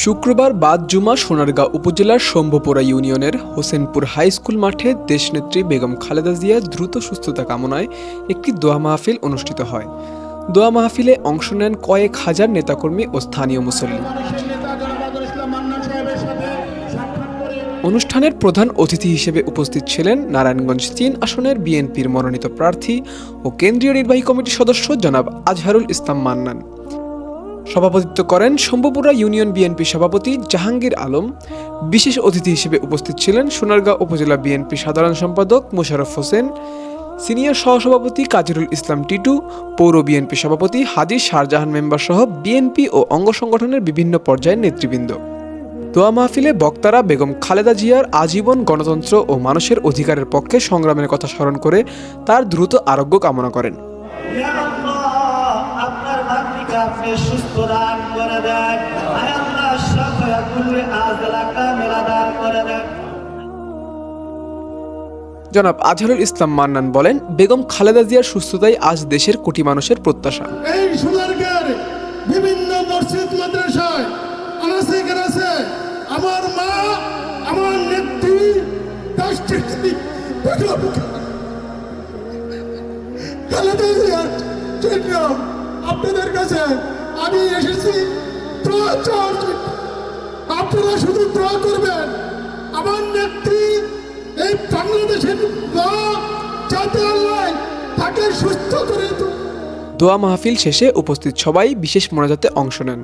শুক্রবার বাদ জুমা সোনারগাঁ উপজেলার শম্ভুপুরা ইউনিয়নের হোসেনপুর হাই স্কুল মাঠে দেশনেত্রী বেগম খালেদা জিয়ার দ্রুত সুস্থতা কামনায় একটি দোয়া মাহফিল অনুষ্ঠিত হয়। দোয়া মাহফিলে অংশ নেন কয়েক হাজার নেতাকর্মী ও স্থানীয় মুসল্লি। অনুষ্ঠানের প্রধান অতিথি হিসেবে উপস্থিত ছিলেন নারায়ণগঞ্জ ৩ আসনের বিএনপির মনোনীত প্রার্থী ও কেন্দ্রীয় নির্বাহী কমিটির সদস্য জনাব আজহারুল ইসলাম মান্নান। সভাপতিত্ব করেন শম্ভুপুরা ইউনিয়ন বিএনপি সভাপতি জাহাঙ্গীর আলম। বিশেষ অতিথি হিসেবে উপস্থিত ছিলেন সোনারগাঁ উপজেলা বিএনপি সাধারণ সম্পাদক মোশাররফ হোসেন, সিনিয়র সহসভাপতি কাজিরুল ইসলাম টিটু, পৌর বিএনপি সভাপতি হাজী শাহজাহান মেম্বার সহ বিএনপি ও অঙ্গ সংগঠনের বিভিন্ন পর্যায়ের নেতৃবৃন্দ। দোয়া মাহফিলে বক্তারা বেগম খালেদা জিয়ার আজীবন গণতন্ত্র ও মানুষের অধিকারের পক্ষে সংগ্রামের কথা স্মরণ করে তার দ্রুত আরোগ্য কামনা করেন। জনাব আজহারুল ইসলাম মান্নান বলেন, বেগম খালেদা জিয়ার সুস্থতাই আজ দেশের কোটি মানুষের প্রত্যাশা। এই সোনারগাঁর বিভিন্ন মসজিদ মাদ্রাসায় আনাচে কানাচে আমার মা, আমার নেত্রী খালেদা জিয়ার জন্য আপনাদের কাছে আমি এসেছি। আপনারা শুধু দোয়া করবেন আমার নেত্রী এই বাংলাদেশের যাতে আল্লাহ তাকে সুস্থ করে। দোয়া মাহফিল শেষে উপস্থিত সবাই বিশেষ মোনাজাতে অংশ নেন।